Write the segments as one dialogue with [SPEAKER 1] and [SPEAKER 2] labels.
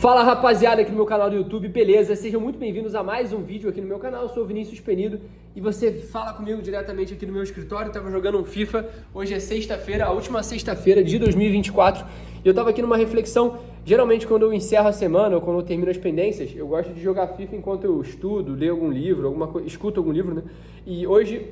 [SPEAKER 1] Fala rapaziada aqui no meu canal do YouTube, beleza? Sejam muito bem-vindos a mais um vídeo aqui no meu canal. Eu sou o Vinícius Penido e você fala comigo diretamente aqui no meu escritório. Eu tava jogando um FIFA, hoje é sexta-feira, a última sexta-feira de 2024 e eu tava aqui numa reflexão. Geralmente quando eu encerro a semana ou quando eu termino as pendências, eu gosto de jogar FIFA enquanto eu estudo, leio algum livro, escuto algum livro, né? E hoje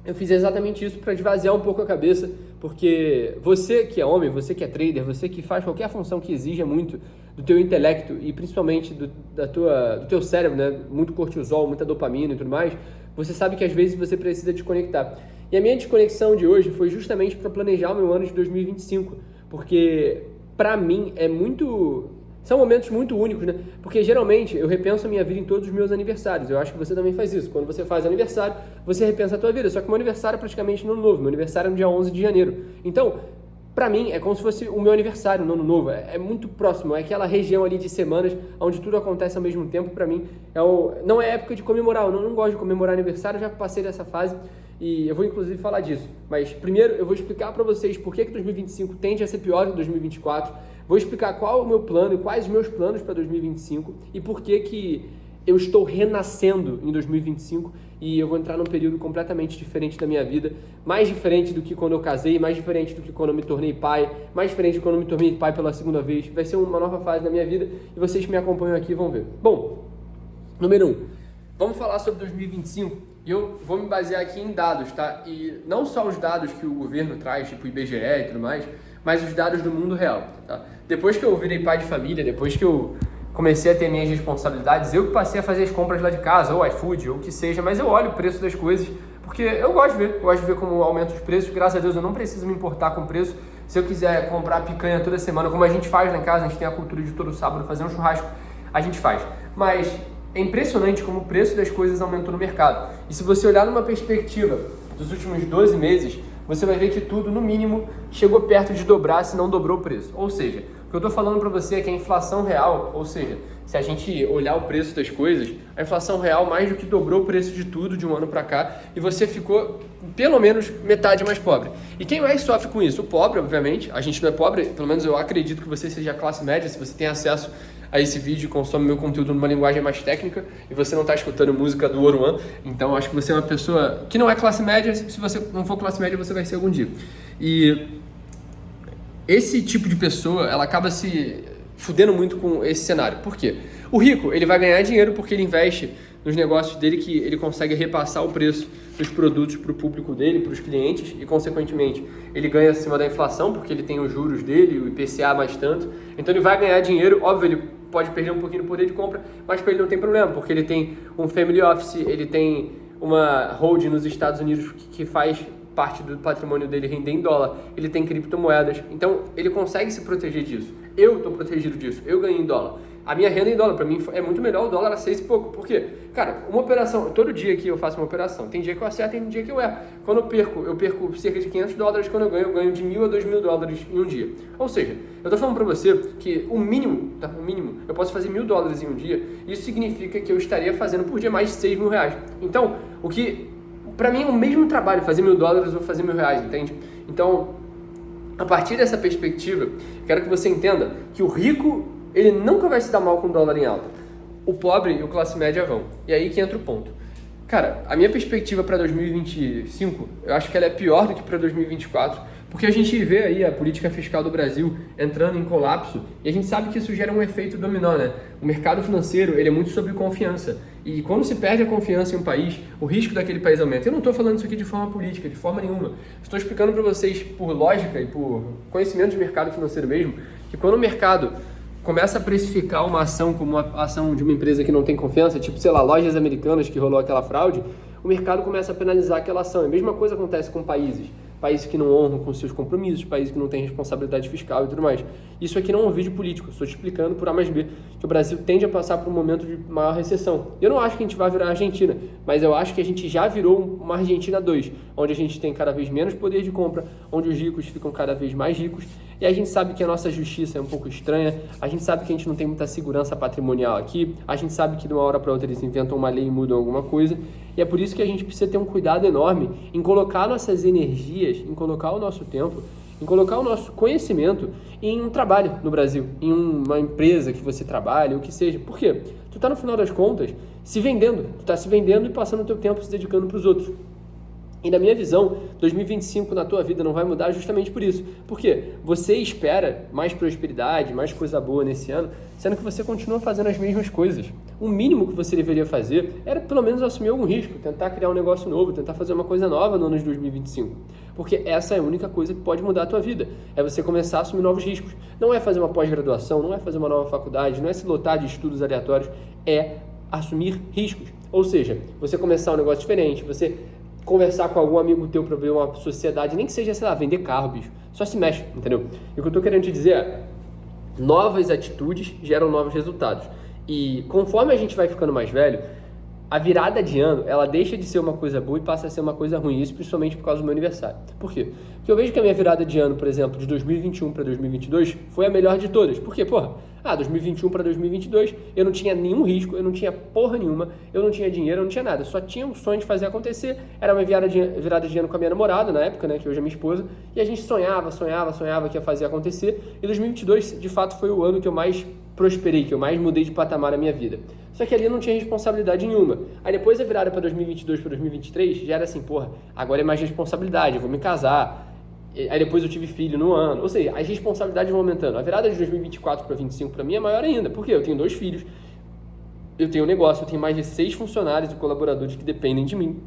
[SPEAKER 1] eu fiz exatamente isso para esvaziar um pouco a cabeça, porque você que é homem, você que é trader, você que faz qualquer função que exija muito do teu intelecto e principalmente do teu cérebro, né? Muito cortisol, muita dopamina e tudo mais, você sabe que às vezes você precisa desconectar. E a minha desconexão de hoje foi justamente para planejar o meu ano de 2025, porque para mim são momentos muito únicos, né? Porque geralmente eu repenso a minha vida em todos os meus aniversários. Eu acho que você também faz isso. Quando você faz aniversário, você repensa a tua vida. Só que o meu aniversário é praticamente no ano novo. Meu aniversário é no dia 11 de janeiro. Então, pra mim, é como se fosse o meu aniversário no ano novo. É muito próximo. É aquela região ali de semanas onde tudo acontece ao mesmo tempo. Pra mim, não é época de comemorar. Eu não gosto de comemorar aniversário. Eu já passei dessa fase. E eu vou inclusive falar disso. Mas primeiro eu vou explicar para vocês por que 2025 tende a ser pior que 2024. Vou explicar qual é o meu plano e quais os meus planos para 2025 e por que eu estou renascendo em 2025 e eu vou entrar num período completamente diferente da minha vida, mais diferente do que quando eu casei, mais diferente do que quando eu me tornei pai, mais diferente do que quando eu me tornei pai pela segunda vez. Vai ser uma nova fase da minha vida e vocês que me acompanham aqui vão ver. Bom, número 1, vamos falar sobre 2025 e eu vou me basear aqui em dados, tá? E não só os dados que o governo traz, tipo IBGE e tudo mais, mas os dados do mundo real, tá? Depois que eu virei pai de família, depois que eu comecei a ter minhas responsabilidades, eu que passei a fazer as compras lá de casa, ou iFood, ou o que seja, mas eu olho o preço das coisas, porque eu gosto de ver como aumenta os preços. Graças a Deus eu não preciso me importar com o preço. Se eu quiser comprar picanha toda semana, como a gente faz lá em casa, a gente tem a cultura de todo sábado fazer um churrasco, a gente faz. Mas é impressionante como o preço das coisas aumentou no mercado. E se você olhar numa perspectiva dos últimos 12 meses, você vai ver que tudo, no mínimo, chegou perto de dobrar, se não dobrou o preço. Ou seja, o que eu estou falando para você é que a inflação real, ou seja, se a gente olhar o preço das coisas, a inflação real mais do que dobrou o preço de tudo de um ano para cá e você ficou pelo menos metade mais pobre. E quem mais sofre com isso? O pobre, obviamente. A gente não é pobre, pelo menos eu acredito que você seja classe média, se você tem acesso a esse vídeo e consome meu conteúdo numa linguagem mais técnica e você não está escutando música do Oruan, então acho que você é uma pessoa que não é classe média. Se você não for classe média, você vai ser algum dia. E esse tipo de pessoa, ela acaba se fudendo muito com esse cenário. Por quê? O rico, ele vai ganhar dinheiro porque ele investe nos negócios dele, que ele consegue repassar o preço dos produtos para o público dele, para os clientes, e consequentemente ele ganha acima da inflação porque ele tem os juros dele, o IPCA mais tanto, então ele vai ganhar dinheiro. Óbvio, ele pode perder um pouquinho do poder de compra, mas para ele não tem problema, porque ele tem um family office, ele tem uma holding nos Estados Unidos que faz parte do patrimônio dele render em dólar, ele tem criptomoedas, então ele consegue se proteger disso. Eu estou protegido disso, eu ganho em dólar. A minha renda em dólar, para mim, é muito melhor o dólar a 6 e pouco. Por quê? Cara, uma operação, todo dia que eu faço uma operação, tem dia que eu acerto, tem dia que eu erro. Quando eu perco cerca de $500, quando eu ganho de $1.000 a $2.000 em um dia. Ou seja, eu tô falando para você que o mínimo, eu posso fazer $1.000 em um dia, isso significa que eu estaria fazendo por dia mais de R$6.000. Então, o que, para mim, é o mesmo trabalho fazer $1.000 ou fazer R$1.000, entende? Então, a partir dessa perspectiva, quero que você entenda que o rico, ele nunca vai se dar mal com o dólar em alta. O pobre e o classe média vão. E aí que entra o ponto. Cara, a minha perspectiva para 2025, eu acho que ela é pior do que para 2024, porque a gente vê aí a política fiscal do Brasil entrando em colapso e a gente sabe que isso gera um efeito dominó, né? O mercado financeiro, ele é muito sobre confiança. E quando se perde a confiança em um país, o risco daquele país aumenta. Eu não estou falando isso aqui de forma política, de forma nenhuma. Estou explicando para vocês por lógica e por conhecimento de mercado financeiro mesmo, que quando o mercado começa a precificar uma ação como uma ação de uma empresa que não tem confiança, tipo, sei lá, Lojas Americanas, que rolou aquela fraude, o mercado começa a penalizar aquela ação. A mesma coisa acontece com países que não honram com seus compromissos, países que não têm responsabilidade fiscal e tudo mais. Isso aqui não é um vídeo político, estou te explicando por A mais B, que o Brasil tende a passar por um momento de maior recessão. Eu não acho que a gente vai virar a Argentina, mas eu acho que a gente já virou uma Argentina 2, onde a gente tem cada vez menos poder de compra, onde os ricos ficam cada vez mais ricos, e a gente sabe que a nossa justiça é um pouco estranha, a gente sabe que a gente não tem muita segurança patrimonial aqui, a gente sabe que de uma hora para outra eles inventam uma lei e mudam alguma coisa, e é por isso que a gente precisa ter um cuidado enorme em colocar nossas energias, em colocar o nosso tempo em colocar o nosso conhecimento em um trabalho no Brasil, em uma empresa que você trabalha, o que seja. Por quê? Tu tá, no final das contas, se vendendo. Tu tá se vendendo e passando o teu tempo se dedicando para os outros. E na minha visão, 2025 na tua vida não vai mudar justamente por isso. Por quê? Você espera mais prosperidade, mais coisa boa nesse ano, sendo que você continua fazendo as mesmas coisas. O mínimo que você deveria fazer era pelo menos assumir algum risco, tentar criar um negócio novo, tentar fazer uma coisa nova no ano de 2025. Porque essa é a única coisa que pode mudar a tua vida. É você começar a assumir novos riscos. Não é fazer uma pós-graduação, não é fazer uma nova faculdade, não é se lotar de estudos aleatórios, é assumir riscos. Ou seja, você começar um negócio diferente, você conversar com algum amigo teu para ver uma sociedade, nem que seja, sei lá, vender carro, bicho. Só se mexe, entendeu? E o que eu tô querendo te dizer é, novas atitudes geram novos resultados. E conforme a gente vai ficando mais velho, a virada de ano, ela deixa de ser uma coisa boa e passa a ser uma coisa ruim. Isso principalmente por causa do meu aniversário. Por quê? Porque eu vejo que a minha virada de ano, por exemplo, de 2021 para 2022, foi a melhor de todas. Por quê? 2021 para 2022, eu não tinha nenhum risco, eu não tinha porra nenhuma, eu não tinha dinheiro, eu não tinha nada. Só tinha um sonho de fazer acontecer. Era uma virada de ano com a minha namorada, na época, né, que hoje é minha esposa. E a gente sonhava que ia fazer acontecer. E 2022, de fato, foi o ano que eu mais prosperei, que eu mais mudei de patamar na minha vida. Só que ali eu não tinha responsabilidade nenhuma. Aí depois a virada para 2022 para 2023 já era assim, agora é mais responsabilidade, eu vou me casar. Aí depois eu tive filho no ano. Ou seja, as responsabilidades vão aumentando. A virada de 2024 para 2025 para mim é maior ainda. Por quê? Eu tenho 2 filhos, eu tenho um negócio, eu tenho mais de 6 funcionários e colaboradores que dependem de mim.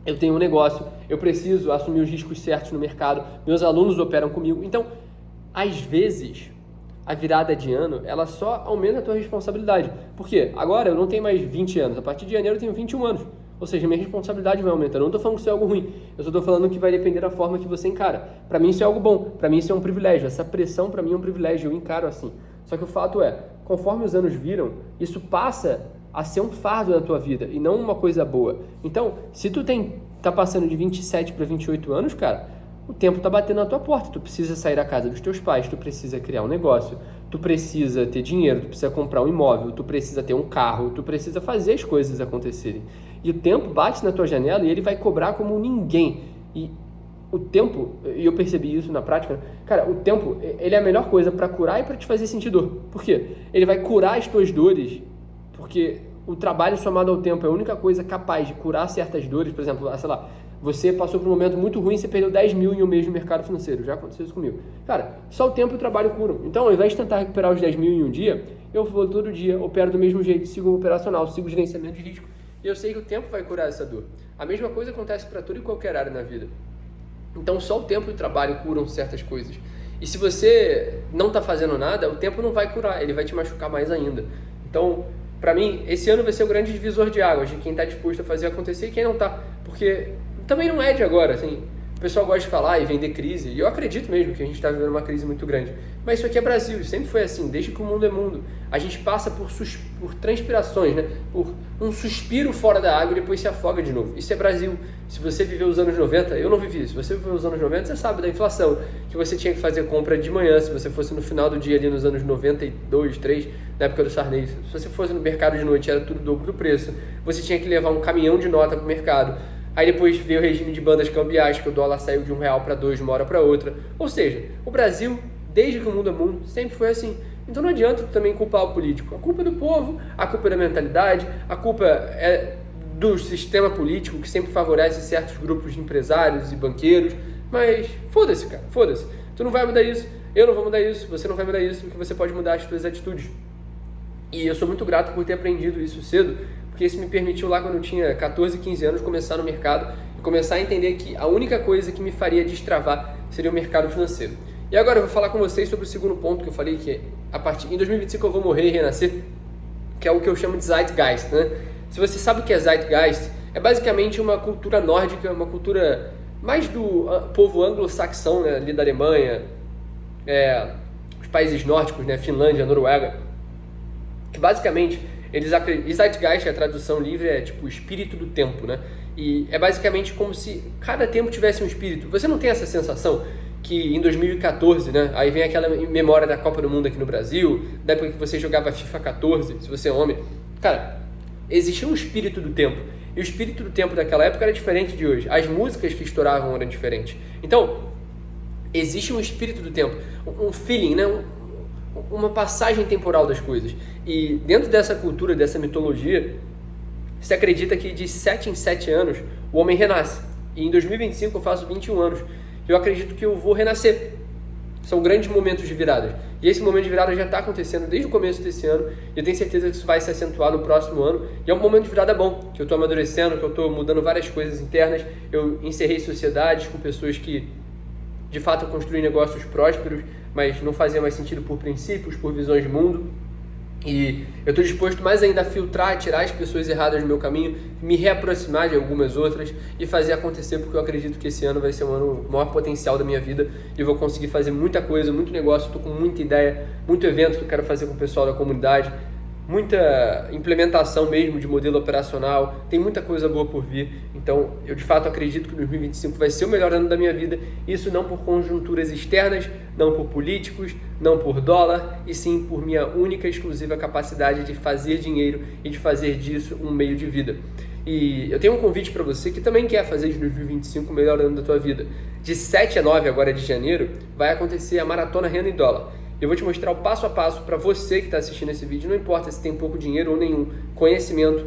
[SPEAKER 1] Eu tenho um negócio, eu preciso assumir os riscos certos no mercado, meus alunos operam comigo. Então, às vezes, a virada de ano, ela só aumenta a tua responsabilidade. Por quê? Agora eu não tenho mais 20 anos, a partir de janeiro eu tenho 21 anos. Ou seja, minha responsabilidade vai aumentando. Eu não estou falando que isso é algo ruim, eu só estou falando que vai depender da forma que você encara. Para mim isso é algo bom, para mim isso é um privilégio. Essa pressão para mim é um privilégio, eu encaro assim. Só que o fato é, conforme os anos viram, isso passa a ser um fardo na tua vida e não uma coisa boa. Então, se tu tá passando de 27 para 28 anos, cara, o tempo tá batendo na tua porta, tu precisa sair da casa dos teus pais, tu precisa criar um negócio, tu precisa ter dinheiro, tu precisa comprar um imóvel, tu precisa ter um carro, tu precisa fazer as coisas acontecerem. E o tempo bate na tua janela e ele vai cobrar como ninguém. E o tempo, e eu percebi isso na prática, cara, o tempo, ele é a melhor coisa para curar e para te fazer sentir dor. Por quê? Ele vai curar as tuas dores, porque o trabalho somado ao tempo é a única coisa capaz de curar certas dores. Por exemplo, sei lá, você passou por um momento muito ruim, você perdeu 10 mil em um mês no mercado financeiro. Já aconteceu isso comigo. Cara, só o tempo e o trabalho curam. Então, ao invés de tentar recuperar os 10 mil em um dia, eu vou todo dia, opero do mesmo jeito, sigo o operacional, sigo o gerenciamento de risco. E eu sei que o tempo vai curar essa dor. A mesma coisa acontece para toda e qualquer área na vida. Então, só o tempo e o trabalho curam certas coisas. E se você não está fazendo nada, o tempo não vai curar, ele vai te machucar mais ainda. Então, para mim, esse ano vai ser o grande divisor de águas de quem está disposto a fazer acontecer e quem não está. Porque também não é de agora, assim, o pessoal gosta de falar e vender crise, e eu acredito mesmo que a gente está vivendo uma crise muito grande. Mas isso aqui é Brasil, sempre foi assim, desde que o mundo é mundo. A gente passa por transpirações, né? Por um suspiro fora da água e depois se afoga de novo. Isso é Brasil. Se você viveu os anos 90, eu não vivi. Se você viveu os anos 90, você sabe da inflação, que você tinha que fazer compra de manhã, se você fosse no final do dia ali nos anos 92, 3, na época do Sarney. Se você fosse no mercado de noite, era tudo o dobro do preço. Você tinha que levar um caminhão de nota para o mercado. Aí depois veio o regime de bandas cambiais, que o dólar saiu de R$1 para 2, de uma hora para outra. Ou seja, o Brasil, desde que o mundo é mundo, sempre foi assim. Então não adianta também culpar o político. A culpa é do povo, a culpa é da mentalidade, a culpa é do sistema político que sempre favorece certos grupos de empresários e banqueiros. Mas foda-se, cara, foda-se. Tu não vai mudar isso, eu não vou mudar isso, você não vai mudar isso, porque você pode mudar as suas atitudes. E eu sou muito grato por ter aprendido isso cedo, porque isso me permitiu lá quando eu tinha 14, 15 anos começar no mercado e começar a entender que a única coisa que me faria destravar seria o mercado financeiro. E agora eu vou falar com vocês sobre o segundo ponto que eu falei, que em 2025 eu vou morrer e renascer, que é o que eu chamo de Zeitgeist, né? Se você sabe o que é Zeitgeist, é basicamente uma cultura nórdica, uma cultura mais do povo anglo-saxão, né? Ali da Alemanha, os países nórdicos, né? Finlândia, Noruega, que basicamente eles acreditam. Zeitgeist, a tradução livre, é tipo o espírito do tempo, né? E é basicamente como se cada tempo tivesse um espírito. Você não tem essa sensação que em 2014, né? Aí vem aquela memória da Copa do Mundo aqui no Brasil, da época que você jogava FIFA 14, se você é homem. Cara, existia um espírito do tempo. E o espírito do tempo daquela época era diferente de hoje. As músicas que estouravam eram diferentes. Então, existe um espírito do tempo, um feeling, né? Uma passagem temporal das coisas. E dentro dessa cultura, dessa mitologia, se acredita que de 7 em 7 anos o homem renasce. E em 2025 eu faço 21 anos. Eu acredito que eu vou renascer. São grandes momentos de virada. E esse momento de virada já está acontecendo desde o começo desse ano. E eu tenho certeza que isso vai se acentuar no próximo ano. E é um momento de virada bom, que eu estou amadurecendo, que eu estou mudando várias coisas internas. Eu encerrei sociedades com pessoas que, de fato, construí negócios prósperos, mas não fazia mais sentido por princípios, por visões de mundo. E eu estou disposto mais ainda a filtrar, tirar as pessoas erradas do meu caminho, me reaproximar de algumas outras e fazer acontecer, porque eu acredito que esse ano vai ser um ano maior potencial da minha vida e eu vou conseguir fazer muita coisa, muito negócio, estou com muita ideia, muito evento que eu quero fazer com o pessoal da comunidade, muita implementação mesmo de modelo operacional, tem muita coisa boa por vir. Então eu de fato acredito que 2025 vai ser o melhor ano da minha vida, isso não por conjunturas externas, não por políticos, não por dólar, e sim por minha única e exclusiva capacidade de fazer dinheiro e de fazer disso um meio de vida. E eu tenho um convite para você que também quer fazer de 2025 o melhor ano da tua vida. De 7 a 9 agora de janeiro vai acontecer a Maratona Renda em Dólar. Eu vou te mostrar o passo a passo para você que está assistindo esse vídeo, não importa se tem pouco dinheiro ou nenhum, conhecimento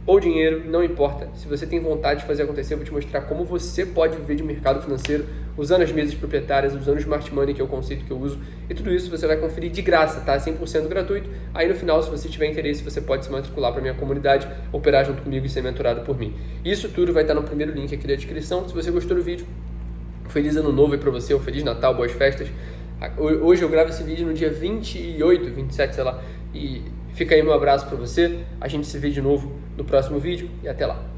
[SPEAKER 1] ou dinheiro, não importa. Se você tem vontade de fazer acontecer, eu vou te mostrar como você pode viver de mercado financeiro usando as mesas proprietárias, usando o Smart Money, que é o conceito que eu uso, e tudo isso você vai conferir de graça, tá? 100% gratuito. Aí no final, se você tiver interesse, você pode se matricular para minha comunidade, operar junto comigo e ser mentorado por mim. Isso tudo vai estar no primeiro link aqui da descrição. Se você gostou do vídeo, feliz ano novo aí para você, um Feliz Natal, boas festas. Hoje eu gravo esse vídeo no dia 28, 27, sei lá, e fica aí meu abraço para você. A gente se vê de novo no próximo vídeo e até lá.